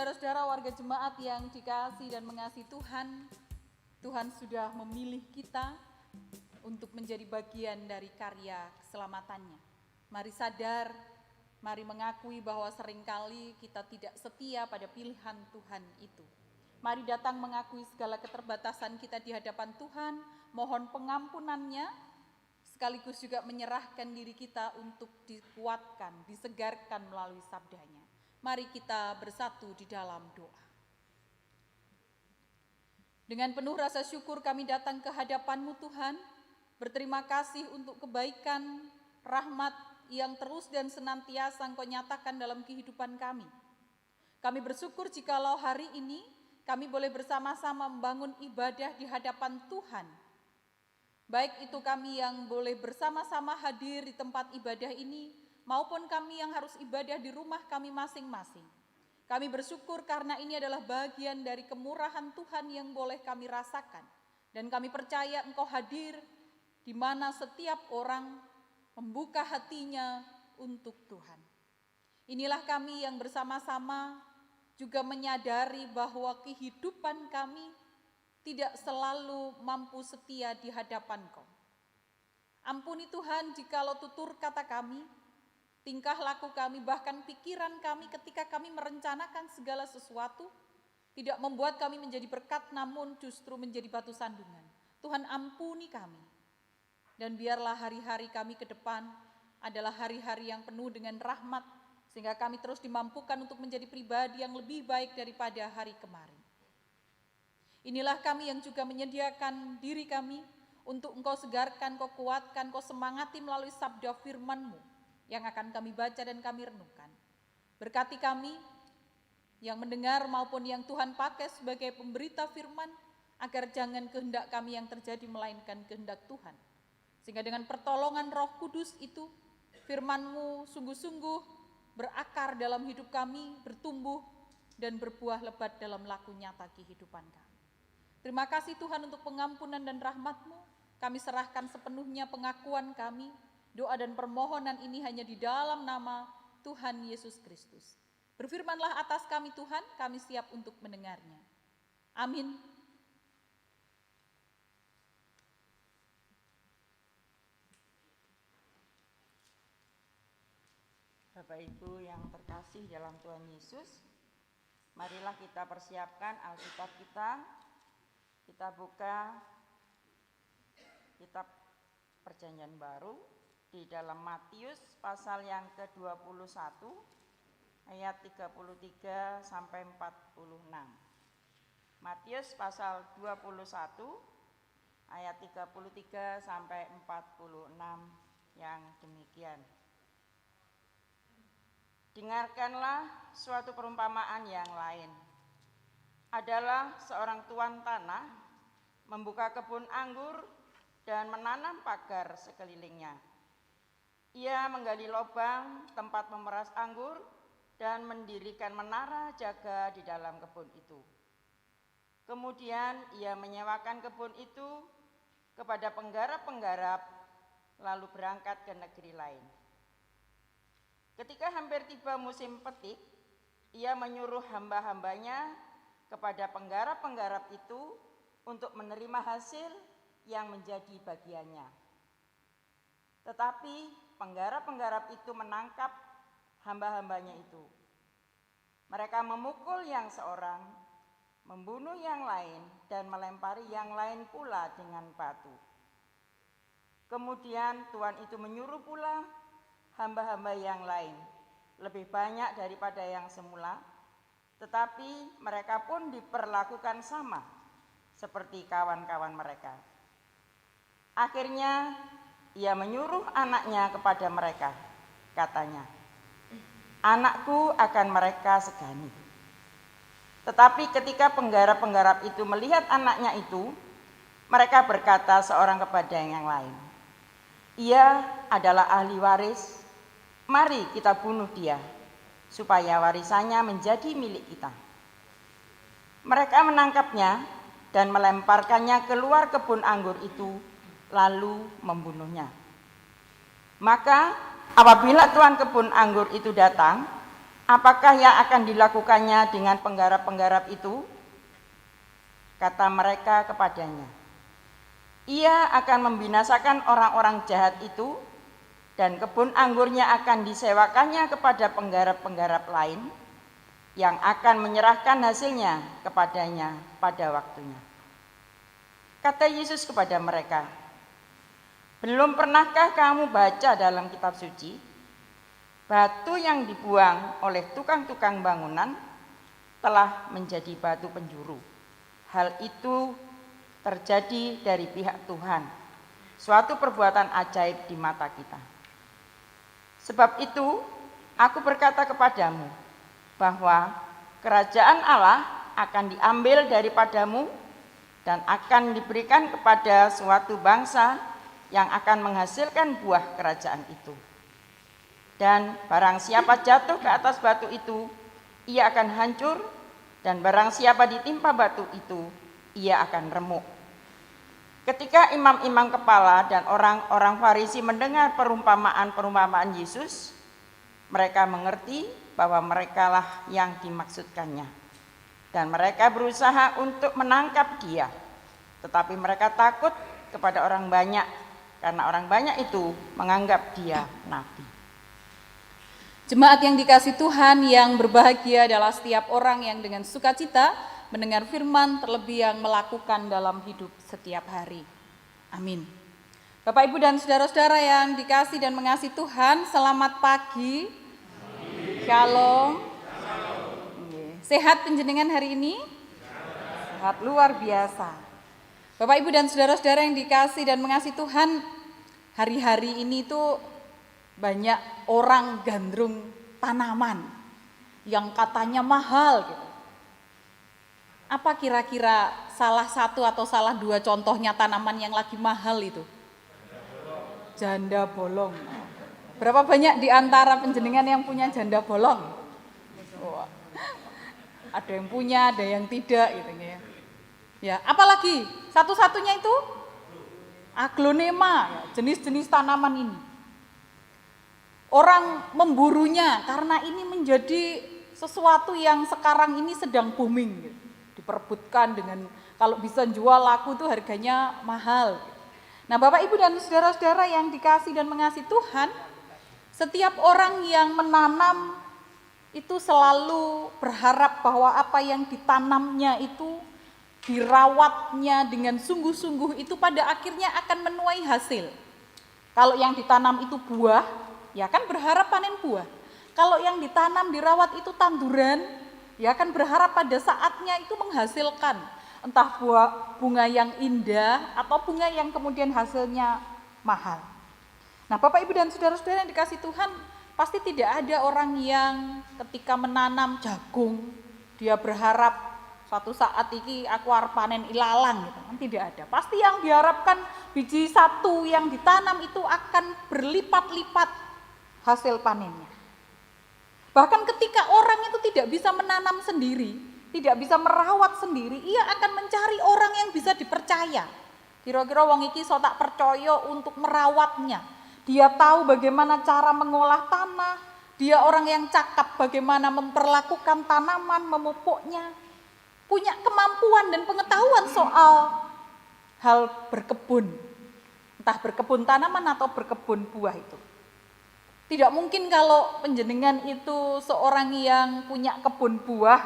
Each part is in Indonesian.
Saudara-saudara warga jemaat yang dikasihi dan mengasihi Tuhan, Tuhan sudah memilih kita untuk menjadi bagian dari karya keselamatannya. Mari sadar, mari mengakui bahwa seringkali kita tidak setia pada pilihan Tuhan itu. Mari datang mengakui segala keterbatasan kita di hadapan Tuhan, mohon pengampunannya, sekaligus juga menyerahkan diri kita untuk dikuatkan, disegarkan melalui sabdanya. Mari kita bersatu di dalam doa. Dengan penuh rasa syukur kami datang ke hadapan-Mu Tuhan, berterima kasih untuk kebaikan, rahmat yang terus dan senantiasa Engkau nyatakan dalam kehidupan kami. Kami bersyukur jikalau hari ini kami boleh bersama-sama membangun ibadah di hadapan Tuhan. Baik itu kami yang boleh bersama-sama hadir di tempat ibadah ini, maupun kami yang harus ibadah di rumah kami masing-masing. Kami bersyukur karena ini adalah bagian dari kemurahan Tuhan yang boleh kami rasakan. Dan kami percaya Engkau hadir di mana setiap orang membuka hatinya untuk Tuhan. Inilah kami yang bersama-sama juga menyadari bahwa kehidupan kami tidak selalu mampu setia di hadapan Engkau. Ampuni Tuhan jikalau tutur kata kami, tingkah laku kami, bahkan pikiran kami ketika kami merencanakan segala sesuatu, tidak membuat kami menjadi berkat, namun justru menjadi batu sandungan. Tuhan ampuni kami, dan biarlah hari-hari kami ke depan adalah hari-hari yang penuh dengan rahmat, sehingga kami terus dimampukan untuk menjadi pribadi yang lebih baik daripada hari kemarin. Inilah kami yang juga menyediakan diri kami untuk Engkau segarkan, Engkau kuatkan, Engkau semangati melalui sabda firman-Mu yang akan kami baca dan kami renungkan. Berkati kami yang mendengar maupun yang Tuhan pakai sebagai pemberita firman, agar jangan kehendak kami yang terjadi melainkan kehendak Tuhan. Sehingga dengan pertolongan Roh Kudus itu, firman-Mu sungguh-sungguh berakar dalam hidup kami, bertumbuh dan berbuah lebat dalam laku nyata kehidupan kami. Terima kasih Tuhan untuk pengampunan dan rahmat-Mu. Kami serahkan sepenuhnya pengakuan kami, doa dan permohonan ini hanya di dalam nama Tuhan Yesus Kristus. Berfirmanlah atas kami Tuhan, kami siap untuk mendengarnya. Amin. Bapak Ibu yang terkasih dalam Tuhan Yesus, marilah kita persiapkan Alkitab kita. Kita buka kitab Perjanjian Baru di dalam Matius pasal yang ke-21 ayat 33 sampai 46. Matius pasal 21 ayat 33 sampai 46 yang demikian. Dengarkanlah suatu perumpamaan yang lain. Adalah seorang tuan tanah membuka kebun anggur dan menanam pagar sekelilingnya. Ia menggali lubang tempat memeras anggur dan mendirikan menara jaga di dalam kebun itu. Kemudian ia menyewakan kebun itu kepada penggarap-penggarap, lalu berangkat ke negeri lain. Ketika hampir tiba musim petik, ia menyuruh hamba-hambanya kepada penggarap-penggarap itu untuk menerima hasil yang menjadi bagiannya. Tetapi penggarap-penggarap itu menangkap hamba-hambanya itu. Mereka memukul yang seorang, membunuh yang lain, dan melempari yang lain pula dengan batu. Kemudian tuan itu menyuruh pula hamba-hamba yang lain, lebih banyak daripada yang semula, tetapi mereka pun diperlakukan sama seperti kawan-kawan mereka. Akhirnya ia menyuruh anaknya kepada mereka, katanya, "Anakku akan mereka segani." Tetapi ketika penggarap-penggarap itu melihat anaknya itu, mereka berkata seorang kepada yang lain, "Ia adalah ahli waris, mari kita bunuh dia, supaya warisannya menjadi milik kita." Mereka menangkapnya dan melemparkannya keluar kebun anggur itu, lalu membunuhnya. Maka apabila tuan kebun anggur itu datang, Apakah yang akan dilakukannya dengan penggarap-penggarap itu? Kata mereka kepadanya, ia akan membinasakan orang-orang jahat itu, dan kebun anggurnya akan disewakannya kepada penggarap-penggarap lain yang akan menyerahkan hasilnya kepadanya pada waktunya. Kata Yesus kepada mereka, belum pernahkah kamu baca dalam kitab suci, batu yang dibuang oleh tukang-tukang bangunan telah menjadi batu penjuru. Hal itu terjadi dari pihak Tuhan, suatu perbuatan ajaib di mata kita. Sebab itu, aku berkata kepadamu, bahwa kerajaan Allah akan diambil daripadamu dan akan diberikan kepada suatu bangsa yang akan menghasilkan buah kerajaan itu. Dan barang siapa jatuh ke atas batu itu, ia akan hancur, dan barang siapa ditimpa batu itu, ia akan remuk. Ketika imam-imam kepala dan orang-orang Farisi mendengar perumpamaan Yesus, mereka mengerti bahwa merekalah yang dimaksudkannya. Dan mereka berusaha untuk menangkap dia. Tetapi mereka takut kepada orang banyak, karena orang banyak itu menganggap dia nabi. Jemaat yang dikasihi Tuhan, yang berbahagia adalah setiap orang yang dengan sukacita mendengar firman, terlebih yang melakukan dalam hidup setiap hari. Amin. Bapak, Ibu, dan saudara-saudara yang dikasihi dan mengasihi Tuhan, selamat pagi. Shalom. Sehat penjenengan hari ini? Sehat luar biasa. Bapak, Ibu, dan saudara-saudara yang dikasihi dan mengasihi Tuhan, hari-hari ini tuh banyak orang gandrung tanaman yang katanya mahal gitu. Apa kira-kira salah satu atau salah dua contohnya tanaman yang lagi mahal itu? Janda bolong. Berapa banyak di antara penjenengan yang punya janda bolong? Oh, ada yang punya, ada yang tidak gitu ya. Ya, apalagi satu-satunya itu aglonema, ya, jenis-jenis tanaman ini. Orang memburunya karena ini menjadi sesuatu yang sekarang ini sedang booming gitu. Diperebutkan dengan kalau bisa jual laku tuh harganya mahal. Nah, Bapak, Ibu, dan saudara-saudara yang dikasihi dan mengasihi Tuhan, setiap orang yang menanam itu selalu berharap bahwa apa yang ditanamnya itu, dirawatnya dengan sungguh-sungguh itu pada akhirnya akan menuai hasil. Kalau yang ditanam itu buah, ya kan berharap panen buah. Kalau yang ditanam dirawat itu tanduran, ya kan berharap pada saatnya itu menghasilkan entah buah bunga yang indah atau bunga yang kemudian hasilnya mahal. Nah, Bapak, Ibu, dan saudara-saudara yang dikasihi Tuhan, pasti tidak ada orang yang ketika menanam jagung dia berharap suatu saat ini aku arep panen ilalang gitu kan, tidak ada. Pasti yang diharapkan biji satu yang ditanam itu akan berlipat-lipat hasil panennya. Bahkan ketika orang itu tidak bisa menanam sendiri, tidak bisa merawat sendiri, ia akan mencari orang yang bisa dipercaya. Kira-kira wong iki so tak percaya untuk merawatnya. Dia tahu bagaimana cara mengolah tanah, dia orang yang cakap bagaimana memperlakukan tanaman, memupuknya, punya kemampuan dan pengetahuan soal hal berkebun, entah berkebun tanaman atau berkebun buah itu. Tidak mungkin kalau penjenengan itu seorang yang punya kebun buah,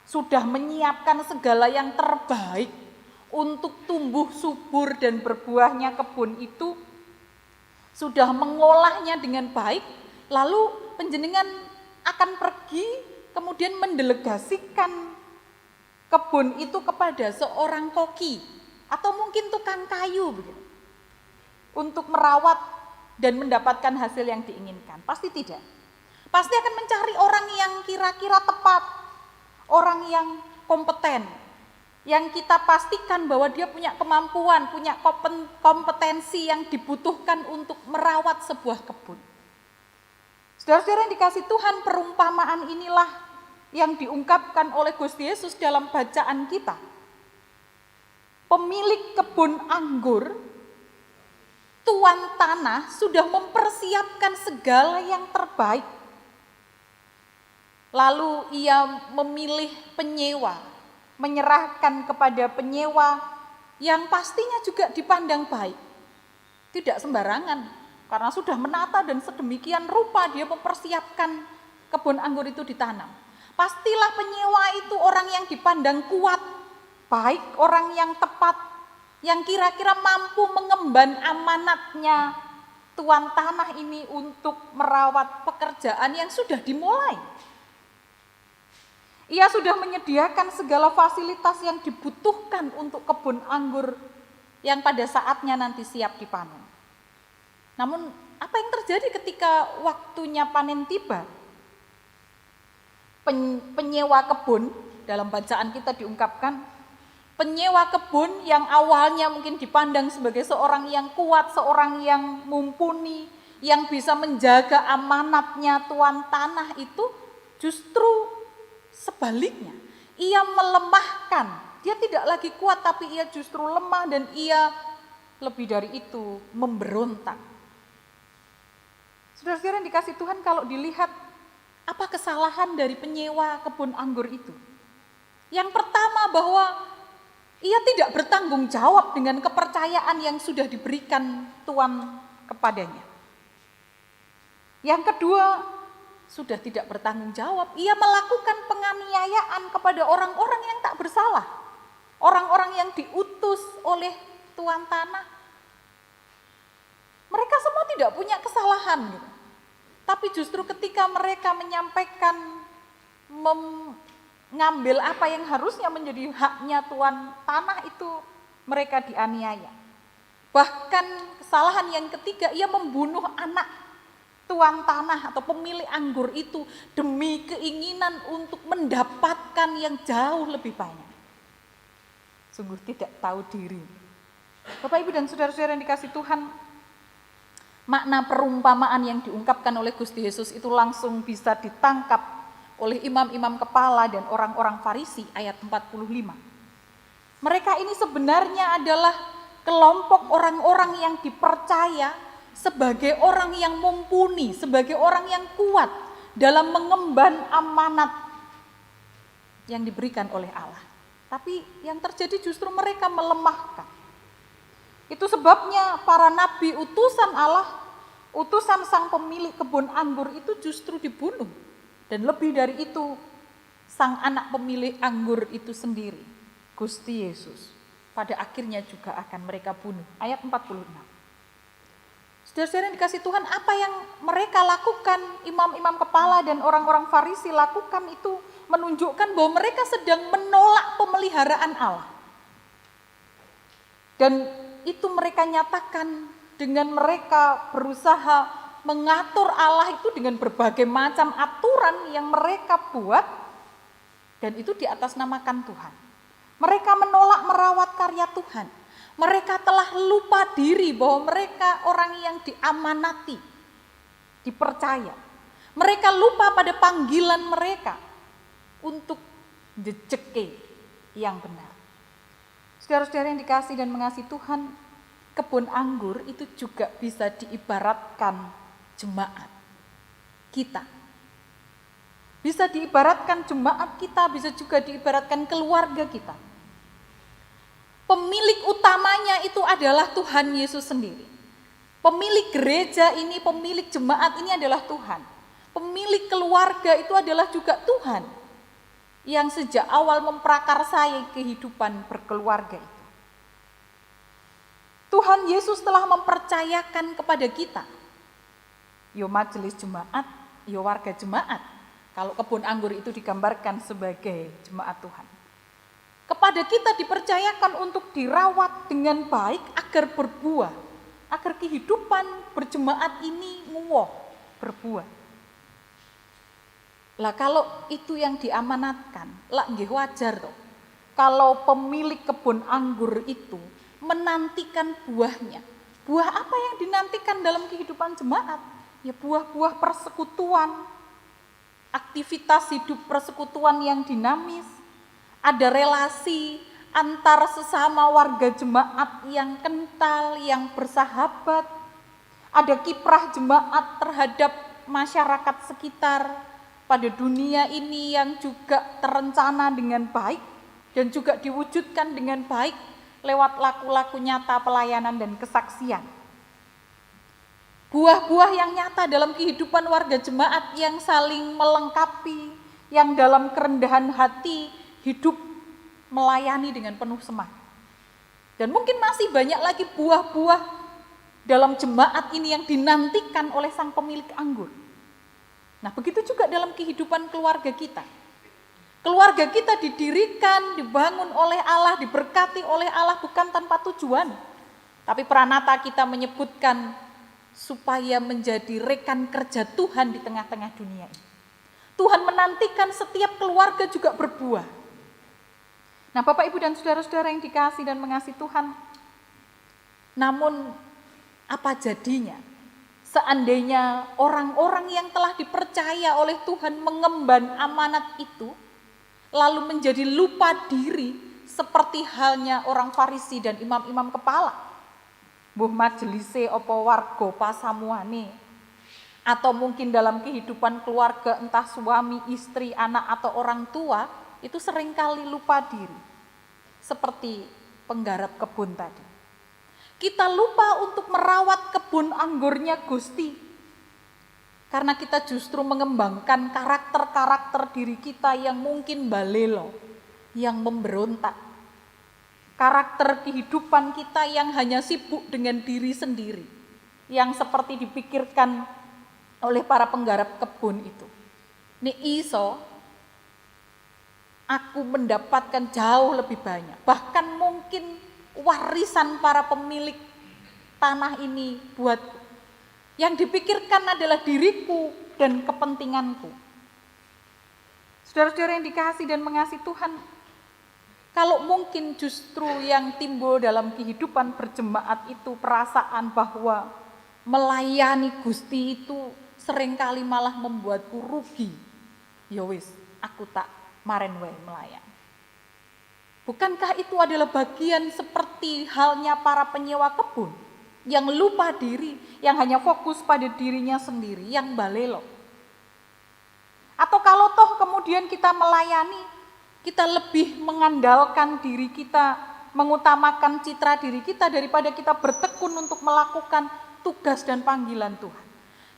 sudah menyiapkan segala yang terbaik untuk tumbuh subur dan berbuahnya kebun itu, sudah mengolahnya dengan baik, lalu penjenengan akan pergi kemudian mendelegasikan kebun itu kepada seorang koki atau mungkin tukang kayu begitu, untuk merawat dan mendapatkan hasil yang diinginkan. Pasti tidak. Pasti akan mencari orang yang kira-kira tepat, orang yang kompeten, yang kita pastikan bahwa dia punya kemampuan, punya kompetensi yang dibutuhkan untuk merawat sebuah kebun. Saudara-saudara yang dikasihi Tuhan, perumpamaan inilah yang diungkapkan oleh Gusti Yesus dalam bacaan kita. Pemilik kebun anggur, tuan tanah, sudah mempersiapkan segala yang terbaik Lalu ia memilih penyewa, menyerahkan kepada penyewa yang pastinya juga dipandang baik. Tidak sembarangan, karena sudah menata dan sedemikian rupa dia mempersiapkan kebun anggur itu ditanam. Pastilah penyewa itu orang yang dipandang kuat, baik, orang yang tepat, yang kira-kira mampu mengemban amanatnya tuan tanah ini untuk merawat pekerjaan yang sudah dimulai. Ia sudah menyediakan segala fasilitas yang dibutuhkan untuk kebun anggur yang pada saatnya nanti siap dipanen. Namun apa yang terjadi ketika waktunya panen tiba? Penyewa kebun, dalam bacaan kita diungkapkan, penyewa kebun yang awalnya mungkin dipandang sebagai seorang yang kuat, seorang yang mumpuni, yang bisa menjaga amanatnya tuan tanah itu justru sebaliknya, ia melemahkan. Dia tidak lagi kuat, tapi ia justru lemah dan ia lebih dari itu memberontak. Saudara-saudara yang dikasih Tuhan, kalau dilihat apa kesalahan dari penyewa kebun anggur itu? Yang pertama, bahwa ia tidak bertanggung jawab dengan kepercayaan yang sudah diberikan Tuhan kepadanya. Yang kedua, sudah tidak bertanggung jawab, ia melakukan penganiayaan kepada orang-orang yang tak bersalah. Orang-orang yang diutus oleh tuan tanah. Mereka semua tidak punya kesalahan gitu. Tapi justru ketika mereka menyampaikan, mengambil apa yang harusnya menjadi haknya tuan tanah itu, mereka dianiaya. Bahkan kesalahan yang ketiga, ia membunuh anak tuan tanah atau pemilik anggur itu demi keinginan untuk mendapatkan yang jauh lebih banyak. Sungguh tidak tahu diri. Bapak, Ibu, dan saudara-saudara yang dikasih Tuhan, makna perumpamaan yang diungkapkan oleh Gusti Yesus itu langsung bisa ditangkap oleh imam-imam kepala dan orang-orang Farisi, ayat 45. Mereka ini sebenarnya adalah kelompok orang-orang yang dipercaya sebagai orang yang mumpuni, sebagai orang yang kuat dalam mengemban amanat yang diberikan oleh Allah. Tapi yang terjadi justru mereka melemahkan. Itu sebabnya para nabi utusan Allah, utusan sang pemilik kebun anggur itu justru dibunuh. Dan lebih dari itu, sang anak pemilik anggur itu sendiri, Gusti Yesus, pada akhirnya juga akan mereka bunuh. Ayat 46. Saudara-saudara yang dikasih Tuhan, apa yang mereka lakukan, imam-imam kepala dan orang-orang Farisi lakukan itu menunjukkan bahwa mereka sedang menolak pemeliharaan Allah. Dan itu mereka nyatakan dengan mereka berusaha mengatur Allah itu dengan berbagai macam aturan yang mereka buat, dan itu diatasnamakan Tuhan. Mereka menolak merawat karya Tuhan. Mereka telah lupa diri bahwa mereka orang yang diamanati, dipercaya. Mereka lupa pada panggilan mereka untuk jejeke yang benar. Saudara-saudara yang dikasih dan mengasihi Tuhan, kebun anggur itu juga bisa diibaratkan jemaat kita. Bisa diibaratkan jemaat kita, bisa juga diibaratkan keluarga kita. Pemilik utamanya itu adalah Tuhan Yesus sendiri. Pemilik gereja ini, pemilik jemaat ini adalah Tuhan. Pemilik keluarga itu adalah juga Tuhan, yang sejak awal memprakarsai kehidupan berkeluarga itu. Tuhan Yesus telah mempercayakan kepada kita, yo majelis jemaat, yo warga jemaat. Kalau kebun anggur itu digambarkan sebagai jemaat Tuhan. Kepada kita dipercayakan untuk dirawat dengan baik agar berbuah, agar kehidupan berjemaat ini nguwoh, berbuah. Lah kalau itu yang diamanatkan, lah nggih wajar toh. Kalau pemilik kebun anggur itu menantikan buahnya. Buah apa yang dinantikan dalam kehidupan jemaat? Ya buah-buah persekutuan, aktivitas hidup persekutuan yang dinamis, ada relasi antar sesama warga jemaat yang kental, yang bersahabat, ada kiprah jemaat terhadap masyarakat sekitar, pada dunia ini yang juga terencana dengan baik dan juga diwujudkan dengan baik lewat laku-laku nyata pelayanan dan kesaksian. Buah-buah yang nyata dalam kehidupan warga jemaat yang saling melengkapi, yang dalam kerendahan hati hidup melayani dengan penuh semangat. Dan mungkin masih banyak lagi buah-buah dalam jemaat ini yang dinantikan oleh sang pemilik anggur. Nah, begitu juga dalam kehidupan keluarga kita. Keluarga kita didirikan, dibangun oleh Allah, diberkati oleh Allah bukan tanpa tujuan. Tapi Pranata kita menyebutkan supaya menjadi rekan kerja Tuhan di tengah-tengah dunia ini. Tuhan menantikan setiap keluarga juga berbuah. Nah, Bapak, Ibu, dan saudara-saudara yang dikasihi dan mengasihi Tuhan, namun apa jadinya seandainya orang-orang yang telah dipercaya oleh Tuhan mengemban amanat itu, lalu menjadi lupa diri seperti halnya orang Farisi dan imam-imam kepala. Mbuh majelise apa warga pasamuane, atau mungkin dalam kehidupan keluarga entah suami, istri, anak atau orang tua, itu seringkali lupa diri. Seperti penggarap kebun tadi. Kita lupa untuk merawat kebun anggurnya Gusti. Karena kita justru mengembangkan karakter-karakter diri kita yang mungkin balelo, yang memberontak. Karakter kehidupan kita yang hanya sibuk dengan diri sendiri, yang seperti dipikirkan oleh para penggarap kebun itu. Nek iso, aku mendapatkan jauh lebih banyak, bahkan mungkin warisan para pemilik tanah ini buatku. Yang dipikirkan adalah diriku dan kepentinganku. Saudara-saudara yang dikasihi dan mengasihi Tuhan, kalau mungkin justru yang timbul dalam kehidupan berjemaat itu perasaan bahwa melayani Gusti itu seringkali malah membuatku rugi. Ya wis, aku tak maren wae melayani. Bukankah itu adalah bagian seperti halnya para penyewa kebun yang lupa diri, yang hanya fokus pada dirinya sendiri, yang balelo? Atau kalau toh kemudian kita melayani, kita lebih mengandalkan diri kita, mengutamakan citra diri kita daripada kita bertekun untuk melakukan tugas dan panggilan Tuhan.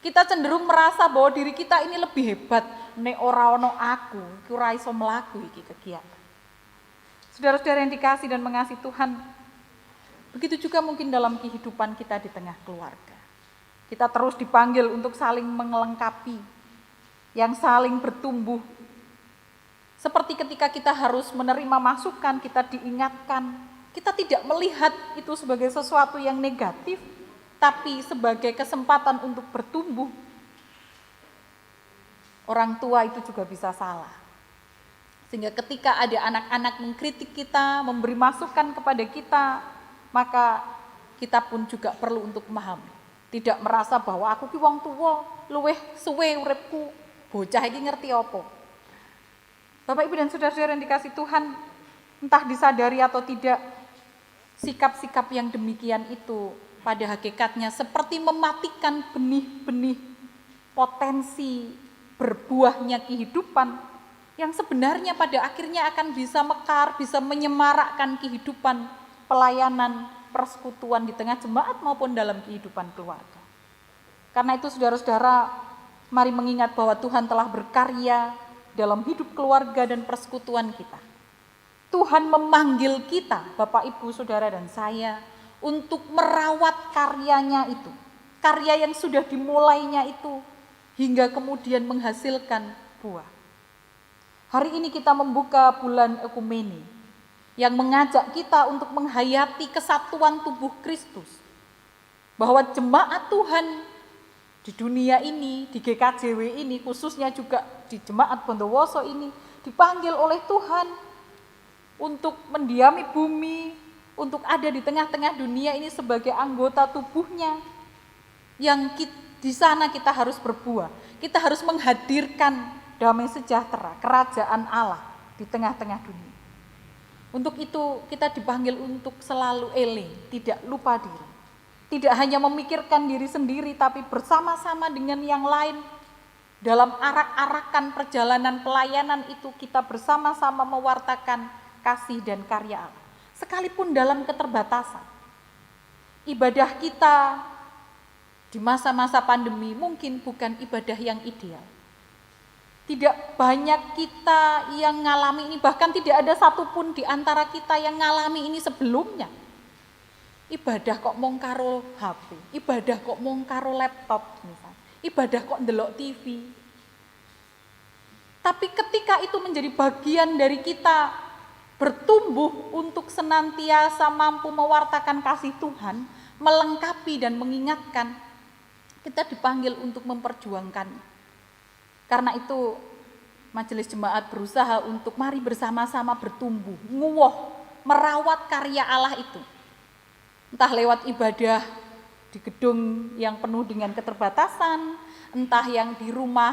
Kita cenderung merasa bahwa diri kita ini lebih hebat, nek ora ono aku, iki ora iso mlaku iki kegiatan. Saudara-saudara yang dikasihi dan mengasihi Tuhan, begitu juga mungkin dalam kehidupan kita di tengah keluarga. Kita terus dipanggil untuk saling melengkapi, yang saling bertumbuh. Seperti ketika kita harus menerima masukan, kita diingatkan, kita tidak melihat itu sebagai sesuatu yang negatif, tapi sebagai kesempatan untuk bertumbuh. Orang tua itu juga bisa salah. Sehingga ketika ada anak-anak mengkritik kita, memberi masukan kepada kita, maka kita pun juga perlu untuk memahami. Tidak merasa bahwa aku ki wong tuwa, luweh suwe uripku, bocah iki ngerti apa. Bapak, Ibu, dan saudara-saudara yang dikasihi Tuhan, entah disadari atau tidak, sikap-sikap yang demikian itu pada hakikatnya seperti mematikan benih-benih potensi berbuahnya kehidupan yang sebenarnya pada akhirnya akan bisa mekar, bisa menyemarakkan kehidupan pelayanan, persekutuan di tengah jemaat maupun dalam kehidupan keluarga. Karena itu saudara-saudara, mari mengingat bahwa Tuhan telah berkarya dalam hidup keluarga dan persekutuan kita. Tuhan memanggil kita, Bapak, Ibu, Saudara, dan saya, untuk merawat karyanya itu. Karya yang sudah dimulainya itu, hingga kemudian menghasilkan buah. Hari ini kita membuka bulan Ekumene yang mengajak kita untuk menghayati kesatuan tubuh Kristus. Bahwa jemaat Tuhan di dunia ini, di GKJW ini, khususnya juga di jemaat Bondowoso ini, dipanggil oleh Tuhan untuk mendiami bumi, untuk ada di tengah-tengah dunia ini sebagai anggota tubuhnya. Yang di sana kita harus berbuah, kita harus menghadirkan damai sejahtera, kerajaan Allah di tengah-tengah dunia. Untuk itu kita dipanggil untuk selalu eling, tidak lupa diri. Tidak hanya memikirkan diri sendiri, tapi bersama-sama dengan yang lain dalam arak-arakan perjalanan pelayanan itu kita bersama-sama mewartakan kasih dan karya Allah. Sekalipun dalam keterbatasan, ibadah kita di masa-masa pandemi mungkin bukan ibadah yang ideal. Tidak banyak kita yang ngalami ini, bahkan tidak ada satupun di antara kita yang ngalami ini sebelumnya. Ibadah kok mung karo HP, ibadah kok mung karo laptop misalnya, ibadah kok ndelok TV. Tapi ketika itu menjadi bagian dari kita bertumbuh untuk senantiasa mampu mewartakan kasih Tuhan, melengkapi dan mengingatkan, kita dipanggil untuk memperjuangkannya. Karena itu Majelis Jemaat berusaha untuk mari bersama-sama bertumbuh, nguwoh, merawat karya Allah itu. Entah lewat ibadah di gedung yang penuh dengan keterbatasan, entah yang di rumah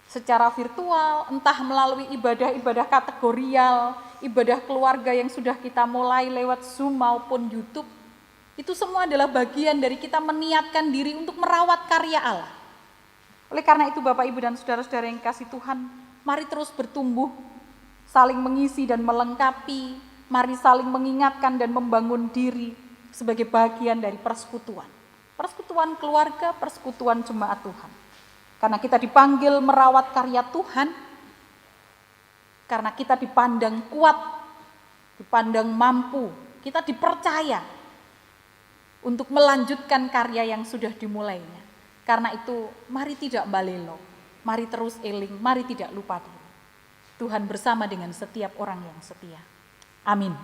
secara virtual, entah melalui ibadah-ibadah kategorial, ibadah keluarga yang sudah kita mulai lewat Zoom maupun YouTube. Itu semua adalah bagian dari kita meniatkan diri untuk merawat karya Allah. Oleh karena itu Bapak, Ibu, dan saudara-saudara yang kasih Tuhan, mari terus bertumbuh, saling mengisi dan melengkapi, mari saling mengingatkan dan membangun diri sebagai bagian dari persekutuan. Persekutuan keluarga, persekutuan jemaat Tuhan. Karena kita dipanggil merawat karya Tuhan, karena kita dipandang kuat, dipandang mampu, kita dipercaya untuk melanjutkan karya yang sudah dimulainya. Karena itu mari tidak balelo, mari terus eling, mari tidak lupa diri. Tuhan bersama dengan setiap orang yang setia. Amin.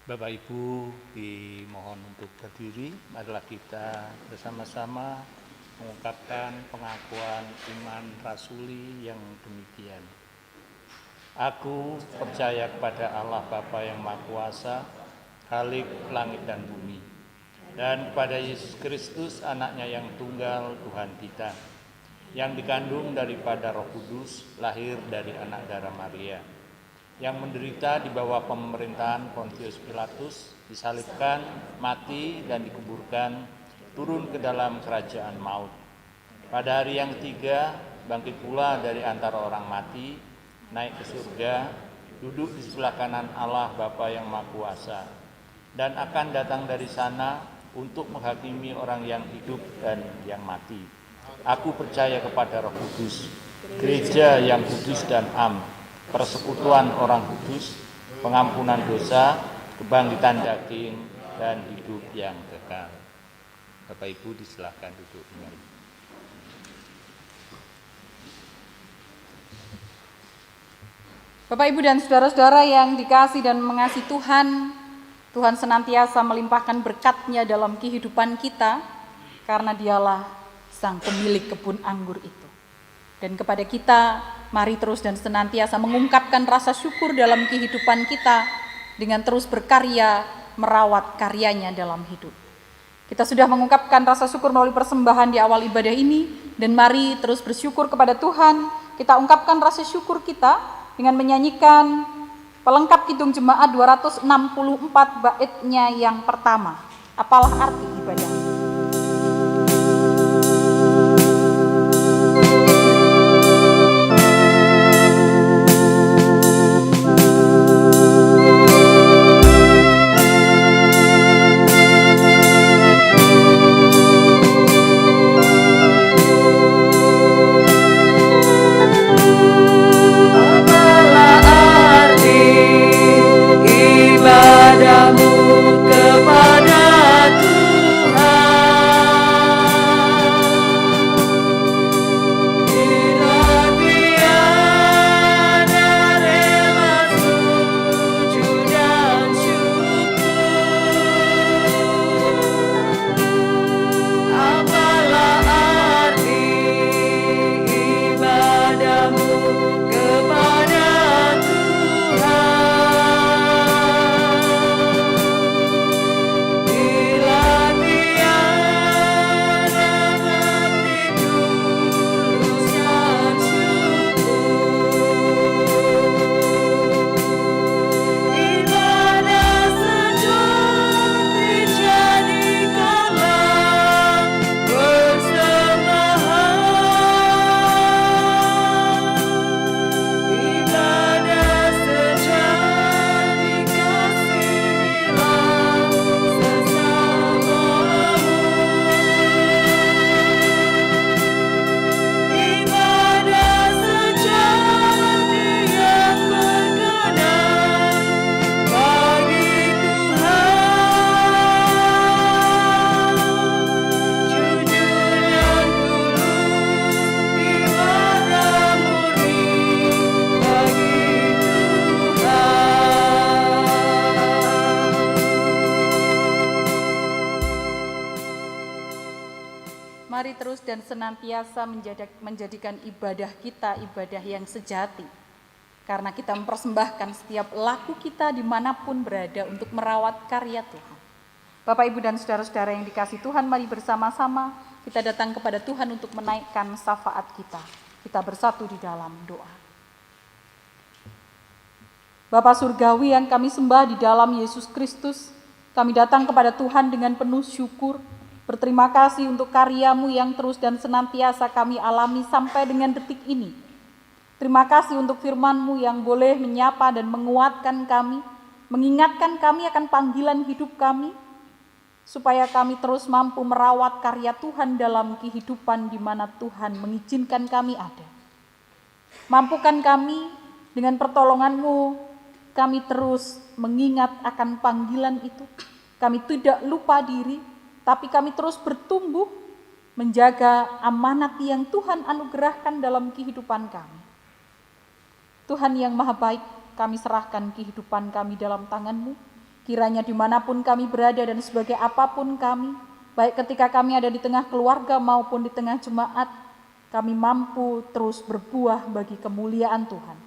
Bapak Ibu dimohon untuk berdiri, marilah kita bersama-sama mengungkapkan pengakuan iman rasuli yang demikian. Aku percaya kepada Allah Bapa yang Maha Kuasa, Khalik langit dan bumi, dan kepada Yesus Kristus anaknya yang tunggal Tuhan kita, yang dikandung daripada Roh Kudus, lahir dari anak darah Maria, yang menderita di bawah pemerintahan Pontius Pilatus, disalibkan, mati, dan dikuburkan, turun ke dalam kerajaan maut. Pada hari yang ketiga, bangkit pula dari antara orang mati, naik ke surga, duduk di sebelah kanan Allah Bapa yang Maha Kuasa, dan akan datang dari sana untuk menghakimi orang yang hidup dan yang mati. Aku percaya kepada Roh Kudus, gereja yang kudus dan am, persekutuan orang kudus, pengampunan dosa, kebangkitan daging, dan hidup yang kekal. Bapak Ibu disilakan duduk kembali. Bapak, Ibu, dan saudara-saudara yang dikasihi dan mengasihi Tuhan, Tuhan senantiasa melimpahkan berkat-Nya dalam kehidupan kita, karena Dialah Sang pemilik kebun anggur itu. Dan kepada kita, mari terus dan senantiasa mengungkapkan rasa syukur dalam kehidupan kita dengan terus berkarya, merawat karyanya dalam hidup. Kita sudah mengungkapkan rasa syukur melalui persembahan di awal ibadah ini, dan mari terus bersyukur kepada Tuhan. Kita ungkapkan rasa syukur kita dengan menyanyikan pelengkap Kidung Jemaat 264 baitnya yang pertama. Apalah arti ibadah? Mari terus dan senantiasa menjadikan ibadah kita ibadah yang sejati. Karena kita mempersembahkan setiap laku kita dimanapun berada untuk merawat karya Tuhan. Bapak, Ibu, dan saudara-saudara yang dikasihi Tuhan, mari bersama-sama kita datang kepada Tuhan untuk menaikkan syafaat kita. Kita bersatu di dalam doa. Bapa Surgawi yang kami sembah di dalam Yesus Kristus, kami datang kepada Tuhan dengan penuh syukur, berterima kasih untuk karya-Mu yang terus dan senantiasa kami alami sampai dengan detik ini. Terima kasih untuk firman-Mu yang boleh menyapa dan menguatkan kami, mengingatkan kami akan panggilan hidup kami, supaya kami terus mampu merawat karya Tuhan dalam kehidupan di mana Tuhan mengizinkan kami ada. Mampukan kami dengan pertolongan-Mu, kami terus mengingat akan panggilan itu. Kami tidak lupa diri, tapi kami terus bertumbuh menjaga amanat yang Tuhan anugerahkan dalam kehidupan kami. Tuhan yang Maha Baik, kami serahkan kehidupan kami dalam tangan-Mu. Kiranya dimanapun kami berada dan sebagai apapun kami, baik ketika kami ada di tengah keluarga maupun di tengah jemaat, kami mampu terus berbuah bagi kemuliaan Tuhan.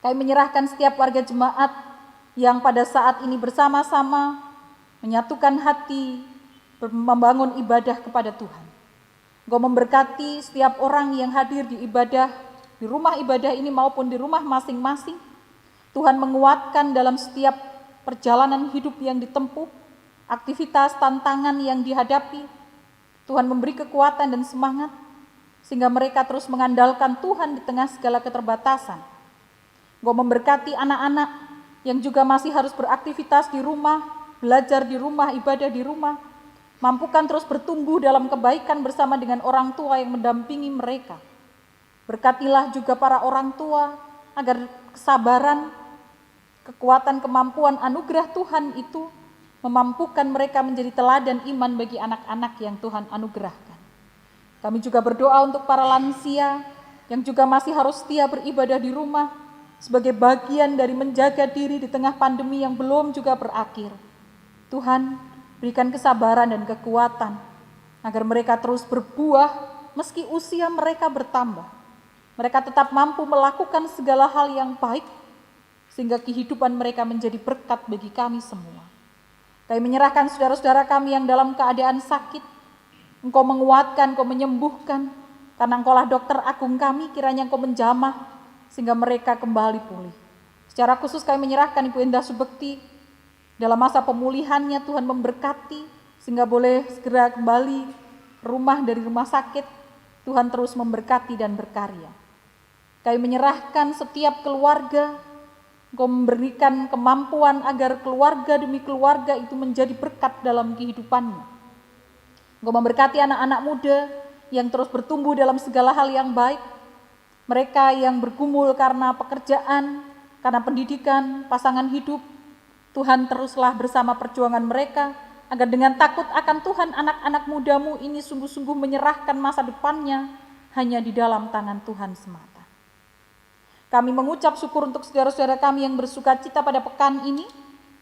Kami menyerahkan setiap warga jemaat yang pada saat ini bersama-sama menyatukan hati, membangun ibadah kepada Tuhan. Engkau memberkati setiap orang yang hadir di ibadah, di rumah ibadah ini maupun di rumah masing-masing. Tuhan menguatkan dalam setiap perjalanan hidup yang ditempuh, aktivitas, tantangan yang dihadapi. Tuhan memberi kekuatan dan semangat, sehingga mereka terus mengandalkan Tuhan di tengah segala keterbatasan. Engkau memberkati anak-anak yang juga masih harus beraktivitas di rumah, belajar di rumah, ibadah di rumah. Mampukan terus bertumbuh dalam kebaikan bersama dengan orang tua yang mendampingi mereka. Berkatilah juga para orang tua agar kesabaran, kekuatan, kemampuan, anugerah Tuhan itu memampukan mereka menjadi teladan iman bagi anak-anak yang Tuhan anugerahkan. Kami juga berdoa untuk para lansia yang juga masih harus setia beribadah di rumah, sebagai bagian dari menjaga diri di tengah pandemi yang belum juga berakhir. Tuhan, berikan kesabaran dan kekuatan agar mereka terus berbuah meski usia mereka bertambah. Mereka tetap mampu melakukan segala hal yang baik sehingga kehidupan mereka menjadi berkat bagi kami semua. Kami menyerahkan saudara-saudara kami yang dalam keadaan sakit. Engkau menguatkan, Engkau menyembuhkan, karena Engkaulah dokter agung kami, kiranya Engkau menjamah sehingga mereka kembali pulih. Secara khusus kami menyerahkan Ibu Endah Subekti dalam masa pemulihannya. Tuhan memberkati sehingga boleh segera kembali rumah dari rumah sakit. Tuhan terus memberkati dan berkarya. Kami menyerahkan setiap keluarga, Engkau memberikan kemampuan agar keluarga demi keluarga itu menjadi berkat dalam kehidupannya. Engkau memberkati anak-anak muda yang terus bertumbuh dalam segala hal yang baik. Mereka yang bergumul karena pekerjaan, karena pendidikan, pasangan hidup, Tuhan teruslah bersama perjuangan mereka, agar dengan takut akan Tuhan anak-anak muda-Mu ini sungguh-sungguh menyerahkan masa depannya hanya di dalam tangan Tuhan semata. Kami mengucap syukur untuk saudara-saudara kami yang bersuka cita pada pekan ini.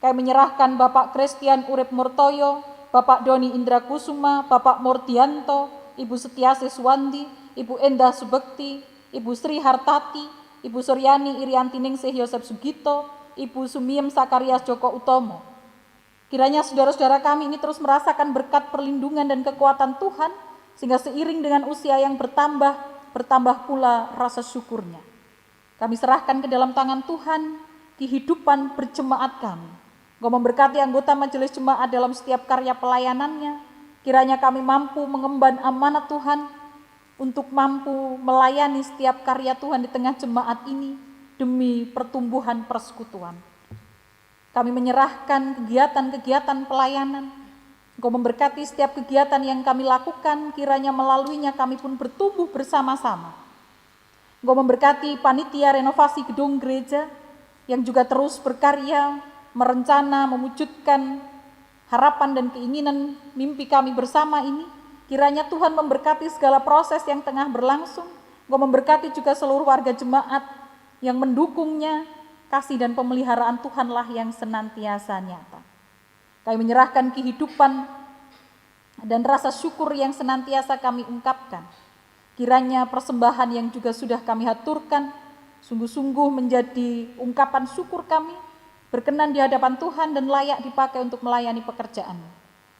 Kami menyerahkan Bapak Christian Urip Murtoyo, Bapak Doni Indra Kusuma, Bapak Murdianto, Ibu Setiase Suwandi, Ibu Endah Subekti, Ibu Sri Hartati, Ibu Suryani Irianti Ningsih Yosef Sugito, Ibu Sumiem Sakarias Joko Utomo. Kiranya saudara-saudara kami ini terus merasakan berkat perlindungan dan kekuatan Tuhan, sehingga seiring dengan usia yang bertambah pula rasa syukurnya. Kami serahkan ke dalam tangan Tuhan kehidupan berjemaat kami. Engkau memberkati anggota majelis jemaat dalam setiap karya pelayanannya. Kiranya kami mampu mengemban amanat Tuhan, untuk mampu melayani setiap karya Tuhan di tengah jemaat ini demi pertumbuhan persekutuan. Kami menyerahkan kegiatan-kegiatan pelayanan. Engkau memberkati setiap kegiatan yang kami lakukan, kiranya melaluinya kami pun bertumbuh bersama-sama. Engkau memberkati panitia renovasi gedung gereja yang juga terus berkarya, merencana, mewujudkan harapan dan keinginan mimpi kami bersama ini. Kiranya Tuhan memberkati segala proses yang tengah berlangsung. Engkau memberkati juga seluruh warga jemaat yang mendukungnya. Kasih dan pemeliharaan Tuhanlah yang senantiasa nyata. Kami menyerahkan kehidupan dan rasa syukur yang senantiasa kami ungkapkan. Kiranya persembahan yang juga sudah kami haturkan sungguh-sungguh menjadi ungkapan syukur kami, berkenan di hadapan Tuhan dan layak dipakai untuk melayani pekerjaan-Mu.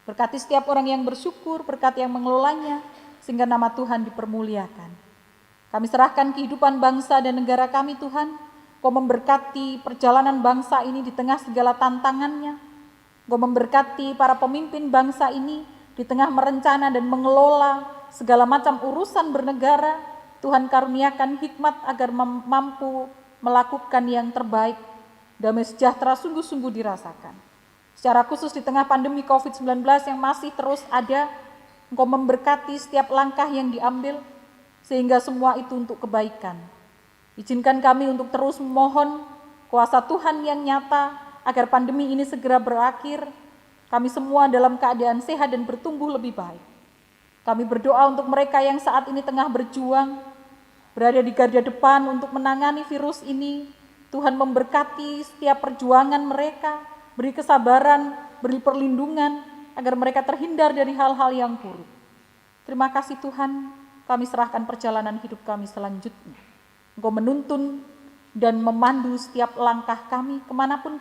Berkati setiap orang yang bersyukur, berkati yang mengelolanya, sehingga nama Tuhan dipermuliakan. Kami serahkan kehidupan bangsa dan negara kami, Tuhan. Kau memberkati perjalanan bangsa ini di tengah segala tantangannya. Kau memberkati para pemimpin bangsa ini di tengah merencana dan mengelola segala macam urusan bernegara. Tuhan karuniakan hikmat agar mampu melakukan yang terbaik. Damai sejahtera sungguh-sungguh dirasakan. Secara khusus di tengah pandemi COVID-19 yang masih terus ada, Engkau memberkati setiap langkah yang diambil, sehingga semua itu untuk kebaikan. Izinkan kami untuk terus memohon kuasa Tuhan yang nyata, agar pandemi ini segera berakhir, kami semua dalam keadaan sehat dan bertumbuh lebih baik. Kami berdoa untuk mereka yang saat ini tengah berjuang, berada di garda depan untuk menangani virus ini. Tuhan memberkati setiap perjuangan mereka, beri kesabaran, beri perlindungan, agar mereka terhindar dari hal-hal yang buruk. Terima kasih Tuhan, kami serahkan perjalanan hidup kami selanjutnya. Engkau menuntun dan memandu setiap langkah kami kemanapun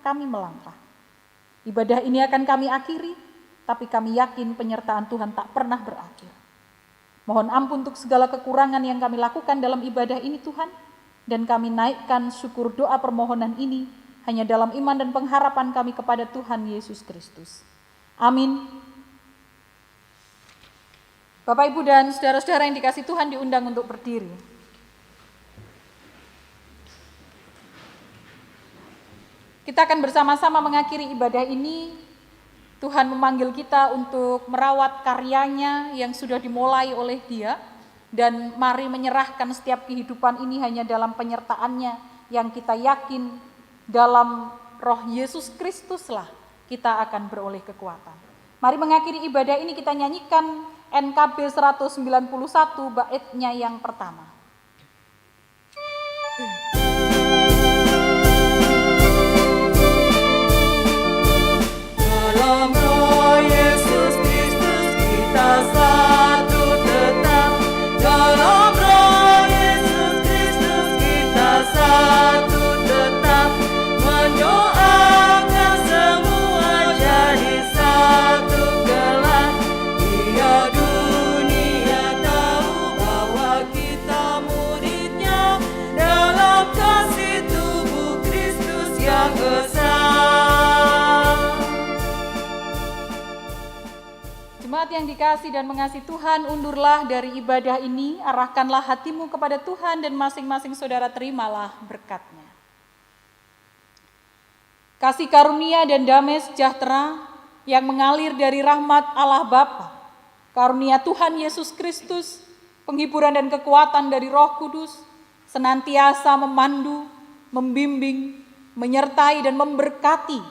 kami melangkah. Ibadah ini akan kami akhiri, tapi kami yakin penyertaan Tuhan tak pernah berakhir. Mohon ampun untuk segala kekurangan yang kami lakukan dalam ibadah ini Tuhan, dan kami naikkan syukur doa permohonan ini hanya dalam iman dan pengharapan kami kepada Tuhan Yesus Kristus. Amin. Bapak, Ibu, dan saudara-saudara yang dikasihi Tuhan diundang untuk berdiri. Kita akan bersama-sama mengakhiri ibadah ini. Tuhan memanggil kita untuk merawat karyanya yang sudah dimulai oleh Dia, dan mari menyerahkan setiap kehidupan ini hanya dalam penyertaannya yang kita yakin dalam Roh Yesus Kristuslah kita akan beroleh kekuatan. Mari mengakhiri ibadah ini kita nyanyikan NKB 191 baitnya yang pertama. Dalam Roh Yesus Kristus kita satu tetap. Dalam Roh Yesus Kristus kita satu tetap. Mendoakan semua jadi satu gelar. Biar dunia tahu bahwa kita muridnya dalam kasih tubuh Kristus yang esa. Jemaat yang dikasih dan mengasihi Tuhan, undurlah dari ibadah ini, arahkanlah hatimu kepada Tuhan dan masing-masing saudara terimalah berkat-Nya. Kasih karunia dan damai sejahtera yang mengalir dari rahmat Allah Bapa, karunia Tuhan Yesus Kristus, penghiburan dan kekuatan dari Roh Kudus, senantiasa memandu, membimbing, menyertai dan memberkati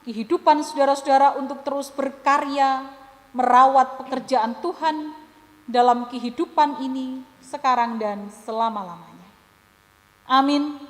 kehidupan saudara-saudara untuk terus berkarya, merawat pekerjaan Tuhan dalam kehidupan ini sekarang dan selama-lamanya. Amin.